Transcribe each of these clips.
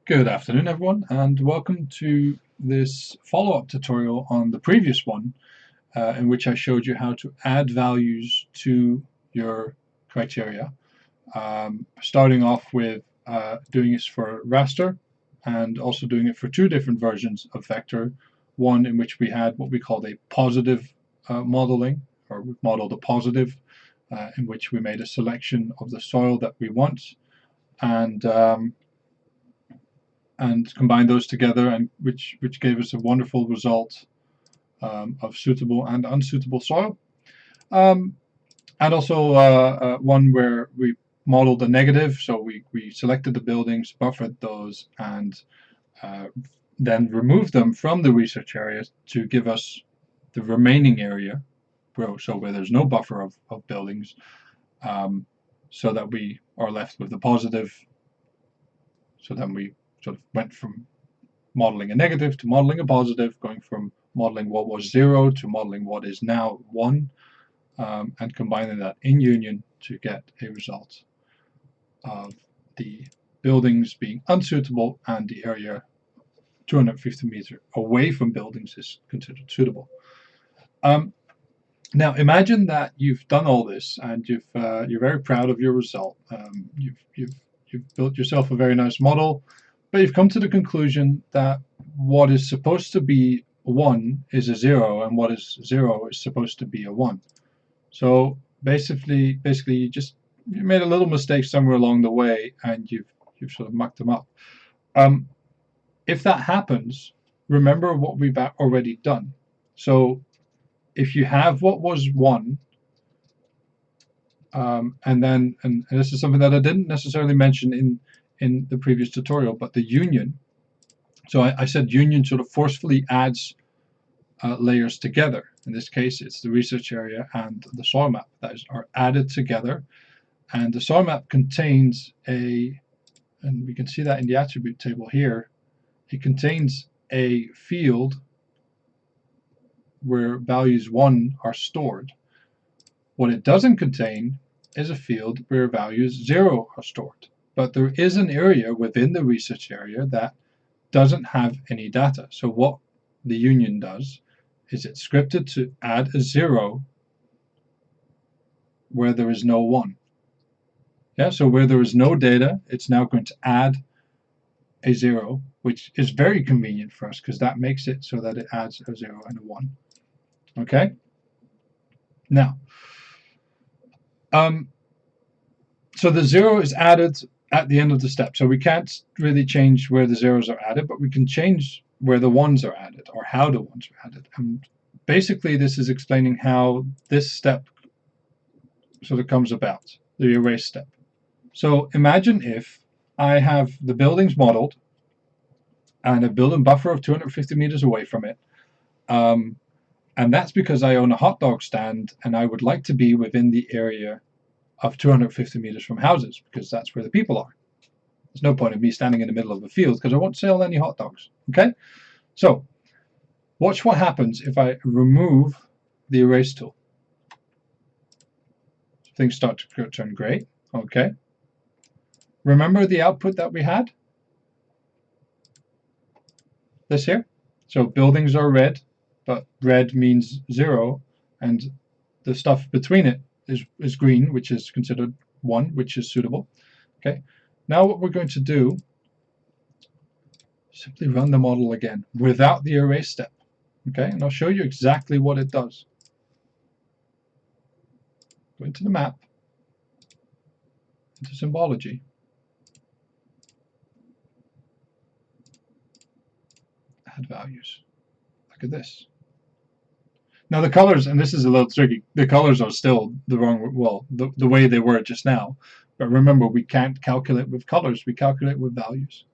Good afternoon, everyone, and welcome to this follow-up tutorial on the previous one, in which I showed you how to add values to your criteria, starting off with doing this for raster and also doing it for two different versions of vector, one in which we had what we called a positive modeling, or we modeled a positive, in which we made a selection of the soil that we want, and combined those together, and which gave us a wonderful result of suitable and unsuitable soil. And also one where we modeled a negative, so we selected the buildings, buffered those, and then removed them from the research area to give us the remaining area, so where there's no buffer of buildings, so that we are left with the positive. So then we sort of went from modeling a negative to modeling a positive, going from modeling what was 0 to modeling what is now 1, and combining that in union to get a result of the buildings being unsuitable and the area 250 meters away from buildings is considered suitable. Now imagine that you've done all this and you're very proud of your result. You've built yourself a very nice model, but you've come to the conclusion that what is supposed to be 1 is a 0, and what is 0 is supposed to be a 1. So basically you made a little mistake somewhere along the way, and you've sort of mucked them up. If that happens, remember what we've already done. So if you have what was 1, and this is something that I didn't necessarily mention in the previous tutorial, but the union. So I said union sort of forcefully adds layers together. In this case, it's the research area and the soil map that are added together. And the soil map contains and we can see that in the attribute table here, it contains a field where values 1 are stored. What it doesn't contain is a field where values 0 are stored. But there is an area within the research area that doesn't have any data. So what the union does is it's scripted to add a 0 where there is no 1. Yeah, so where there is no data, it's now going to add a 0, which is very convenient for us because that makes it so that it adds a 0 and a 1. Okay? Now, so the 0 is added at the end of the step. So we can't really change where the zeros are added, but we can change where the 1s are added, or how the 1s are added. And basically this is explaining how this step sort of comes about, the erase step. So imagine if I have the buildings modeled and a building buffer of 250 meters away from it. And that's because I own a hot dog stand and I would like to be within the area of 250 meters from houses, because that's where the people are. There's no point in me standing in the middle of a field because I won't sell any hot dogs. Okay? So watch what happens if I remove the erase tool. Things start to turn gray. Okay. Remember the output that we had? This here. So buildings are red, but red means 0, and the stuff between it is green, which is considered 1, which is suitable. Okay. Now what we're going to do, simply run the model again without the erase step. Okay, and I'll show you exactly what it does. Go into the map, into symbology. Add values. Look at this. Now the colors, and this is a little tricky, the colors are still the wrong, well, the way they were just now. But remember, we can't calculate with colors, we calculate with values.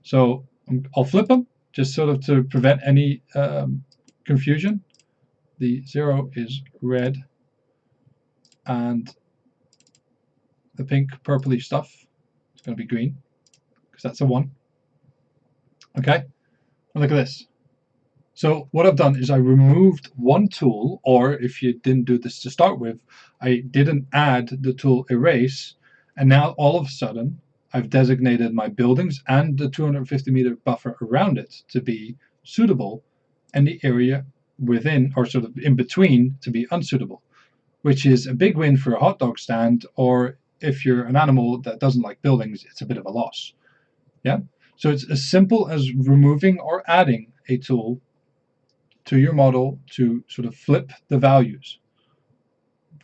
So I'll flip them, just sort of to prevent any confusion. The 0 is red, and the pink purpley stuff is going to be green, because that's a 1. Okay, and look at this. So what I've done is I removed one tool, or if you didn't do this to start with, I didn't add the tool erase, and now all of a sudden I've designated my buildings and the 250-meter buffer around it to be suitable, and the area within, or sort of in between, to be unsuitable, which is a big win for a hot dog stand, or if you're an animal that doesn't like buildings, it's a bit of a loss. Yeah. So it's as simple as removing or adding a tool to your model to sort of flip the values,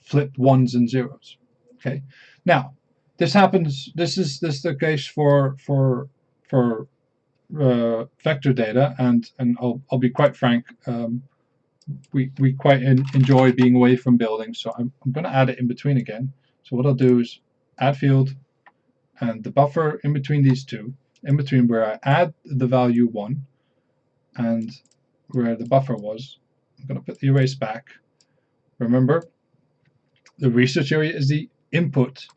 flip ones and zeros. Okay. Now, this happens. This is the case for vector data, and I'll be quite frank. We quite enjoy being away from buildings, so I'm going to add it in between again. So what I'll do is add field, and the buffer in between these two, in between where I add the value 1 and where the buffer was, I'm going to put the erase back. Remember, the research area is the input.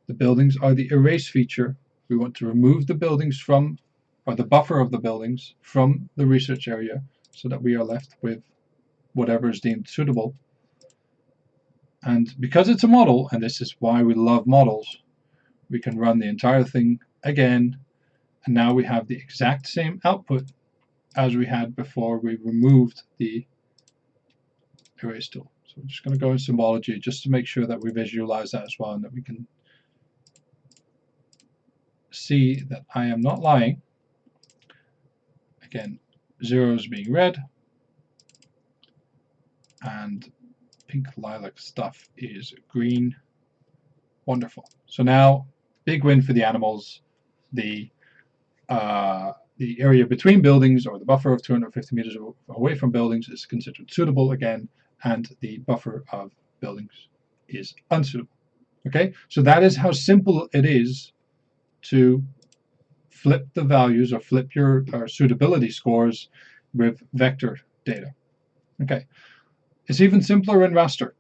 The buildings are the erase feature. We want to remove the buildings from, or the buffer of the buildings from the research area, so that we are left with whatever is deemed suitable. And because it's a model, and this is why we love models, we can run the entire thing again, and now we have the exact same output as we had before we removed the erase tool. So we're just going to go in symbology just to make sure that we visualize that as well, and that we can see that I am not lying. Again, zeros being red, and pink lilac stuff is green. Wonderful. So now, big win for the animals. The area between buildings, or the buffer of 250 meters away from buildings, is considered suitable again, and the buffer of buildings is unsuitable. Okay, so that is how simple it is to flip the values, or flip your suitability scores with vector data. Okay, it's even simpler in raster,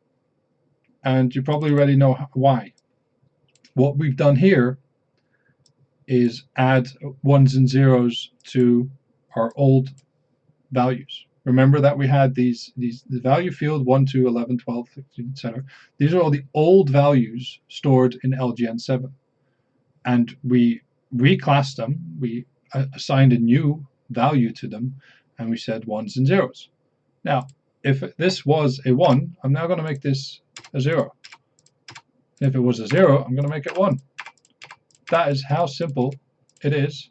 and you probably already know why. What we've done here is add ones and zeros to our old values. Remember that we had the value field 1, 2, 11, 12, 15, etc. These are all the old values stored in LGN7, and we reclassed them. We assigned a new value to them, and we said ones and zeros. Now, if this was a 1, I'm now going to make this a 0. If it was a 0, I'm going to make it 1. That is how simple it is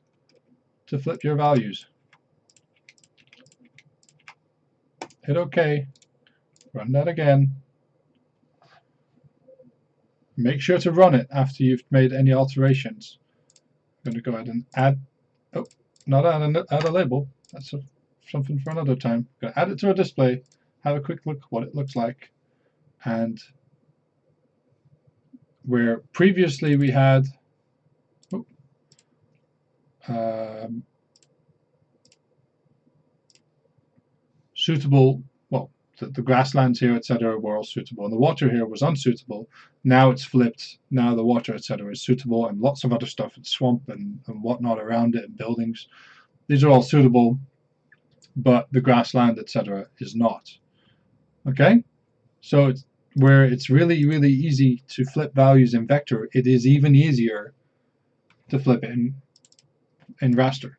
to flip your values. Hit OK. Run that again. Make sure to run it after you've made any alterations. I'm going to go ahead and add, oh, not add a label. That's something for another time. I'm going to add it to a display, have a quick look what it looks like. And where previously we had suitable, well, the grasslands here, etc., were all suitable, and the water here was unsuitable. Now it's flipped. Now the water, etc., is suitable, and lots of other stuff, and swamp and whatnot around it, and buildings. These are all suitable, but the grassland, etc., is not. Okay, so where it's really, really easy to flip values in vector, it is even easier to flip it in raster.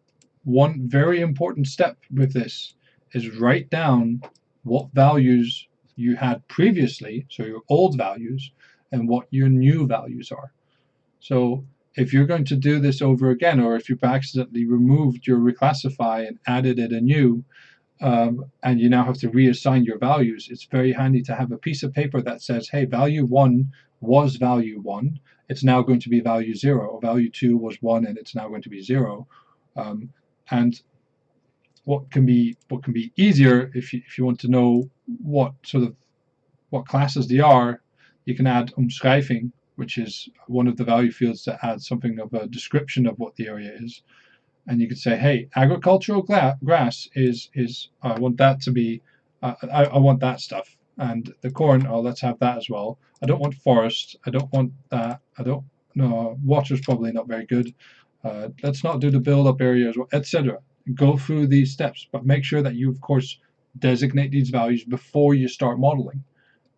One very important step with this is write down what values you had previously, so your old values, and what your new values are. So if you're going to do this over again, or if you've accidentally removed your reclassify and added it anew, and you now have to reassign your values, it's very handy to have a piece of paper that says, hey, value 1 was value 1, it's now going to be value 0, or value 2 was 1 and it's now going to be 0. And what can be easier, if you want to know what classes they are, you can add omschrijving, which is one of the value fields that adds something of a description of what the area is. And you could say, hey, agricultural grass is I want that to be, I want that stuff. And the corn, oh, let's have that as well. I don't want forest. I don't want that. No, water's probably not very good. Let's not do the build-up area as well, etc. Go through these steps, but make sure that you, of course, designate these values before you start modeling,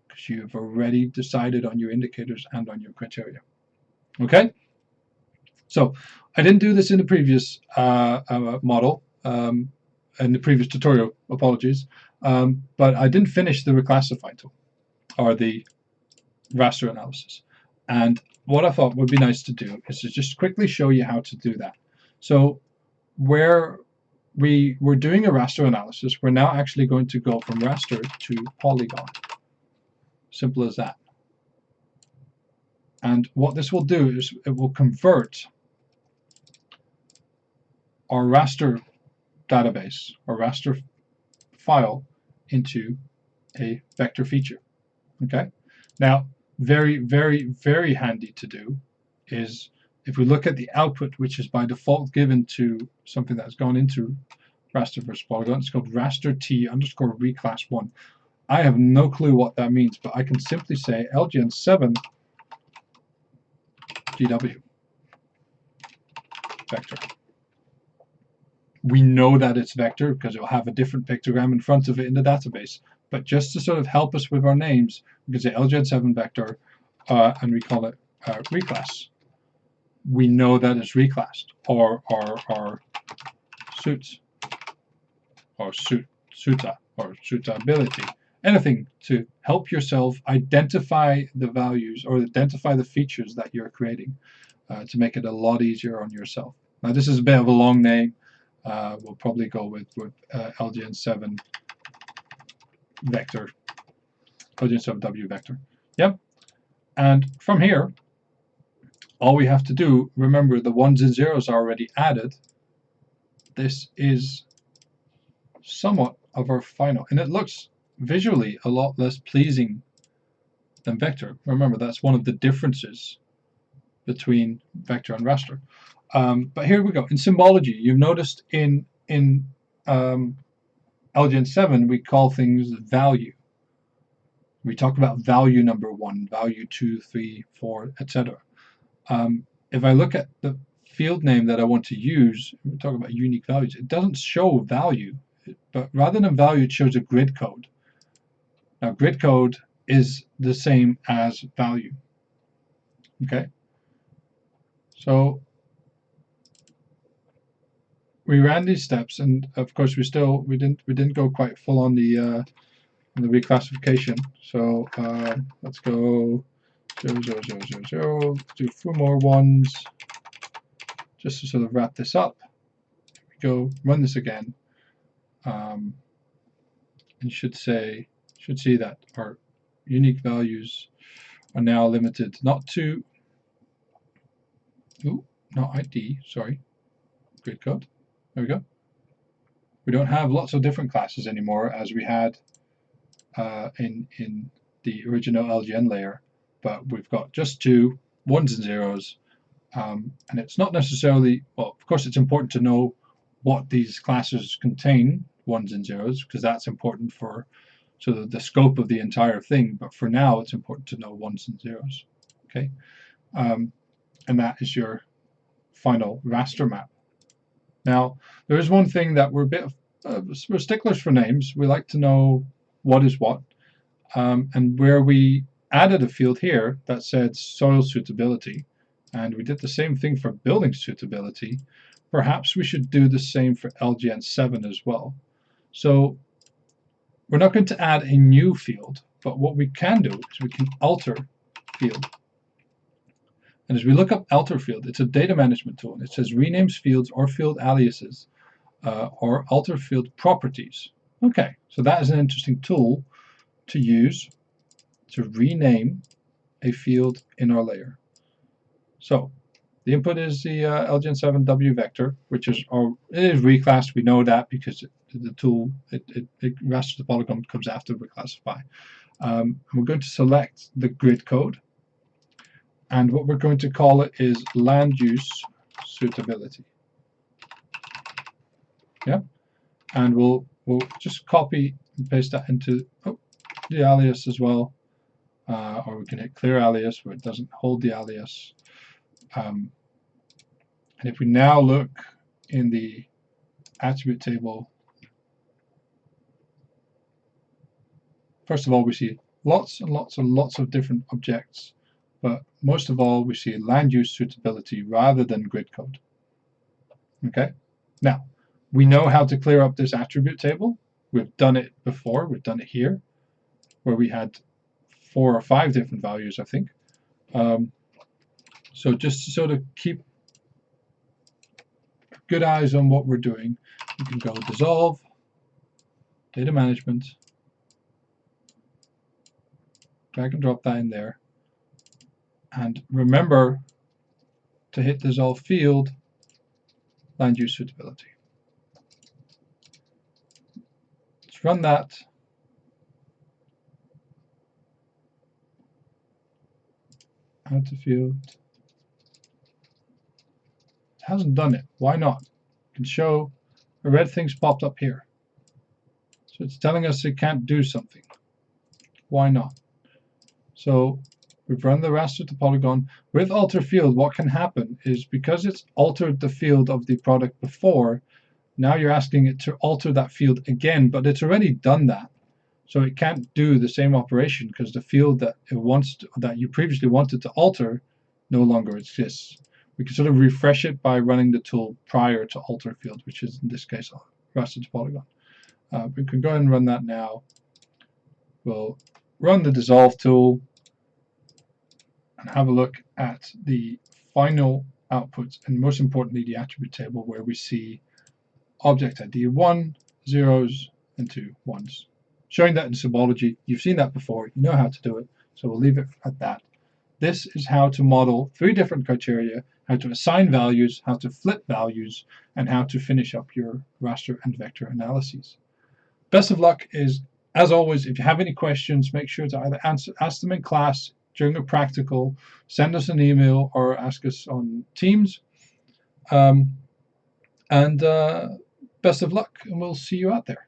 because you've already decided on your indicators and on your criteria. Okay? So I didn't do this in the previous model, in the previous tutorial, apologies, but I didn't finish the reclassify tool, or the raster analysis. And what I thought would be nice to do is to just quickly show you how to do that. So where we were doing a raster analysis, we're now actually going to go from raster to polygon. Simple as that. And what this will do is it will convert our raster database or raster file into a vector feature. Okay. Now, very, very, very handy to do is if we look at the output, which is by default given to something that's gone into raster versus polygon, it's called raster t underscore reclass1. I have no clue what that means, but I can simply say LGN7 GW vector. We know that it's vector because it will have a different pictogram in front of it in the database. But just to sort of help us with our names, we can say LGN7 vector, and we call it reclass. We know that it's reclassed, or suits, or suita, or suitability. Anything to help yourself identify the values or identify the features that you're creating to make it a lot easier on yourself. Now, this is a bit of a long name. We'll probably go with LGN7 vector, LGN7W vector. Yep. And from here, all we have to do, remember the ones and zeros are already added. This is somewhat of our final, and it looks visually a lot less pleasing than vector. Remember, that's one of the differences between vector and raster. But here we go. In symbology, you've noticed in LGN7 we call things value. We talk about value number 1, value 2, 3, 4, etc. If I look at the field name that I want to use, we talk about unique values. It doesn't show value, but rather than value, it shows a grid code. Now, grid code is the same as value. Okay, so we ran these steps, and of course we didn't go quite full on the reclassification. So let's go 0, 0, 0, 0, 0. Do 4 more ones just to sort of wrap this up. Here we go. Run this again, and you should see that our unique values are now limited not to not ID, sorry, grid code. There we go. We don't have lots of different classes anymore as we had in the original LGN layer, but we've got just 2 ones and zeros, and it's not necessarily, well, of course it's important to know what these classes contain, ones and zeros, because that's important for sort of the scope of the entire thing, but for now it's important to know ones and zeros. Okay, and that is your final raster map. Now, there is one thing that we're a bit we're sticklers for names. We like to know what is what, and where we added a field here that said soil suitability, and we did the same thing for building suitability. Perhaps we should do the same for LGN7 as well. So we're not going to add a new field, but what we can do is we can alter field. And as we look up alter field, it's a data management tool. It says renames fields or field aliases or alter field properties. Okay, so that is an interesting tool to use to rename a field in our layer. So the input is the LGN7W vector, which is, or it is reclassed. We know that because the tool, it rasters the polygon, comes after reclassify. We're going to select the grid code. And what we're going to call it is land use suitability. Yeah, and we'll just copy and paste that into the alias as well, or we can hit clear alias where it doesn't hold the alias. And if we now look in the attribute table, first of all we see lots and lots and lots of different objects, but most of all, we see land use suitability rather than grid code. Okay, now we know how to clear up this attribute table. We've done it before. We've done it here, where we had 4 or 5 different values, I think. So just to sort of keep good eyes on what we're doing, you can go dissolve, data management, drag and drop that in there, and remember to hit dissolve field, land use suitability. Let's run that. Add to field. It hasn't done it. Why not? You can show a red thing's popped up here. So it's telling us it can't do something. Why not? So we've run the raster to polygon. With alter field, what can happen is because it's altered the field of the product before, now you're asking it to alter that field again, but it's already done that. So it can't do the same operation because the field that it wants to, that you previously wanted to alter no longer exists. We can sort of refresh it by running the tool prior to alter field, which is in this case raster to polygon. We can go ahead and run that now. We'll run the dissolve tool and have a look at the final outputs, and most importantly the attribute table, where we see object ID 1, 0s, and 2 1s. Showing that in symbology, you've seen that before, you know how to do it, so we'll leave it at that. This is how to model 3 different criteria, how to assign values, how to flip values, and how to finish up your raster and vector analyses. Best of luck. As always, if you have any questions, make sure to either ask them in class, during a practical, send us an email, or ask us on Teams. Best of luck, and we'll see you out there.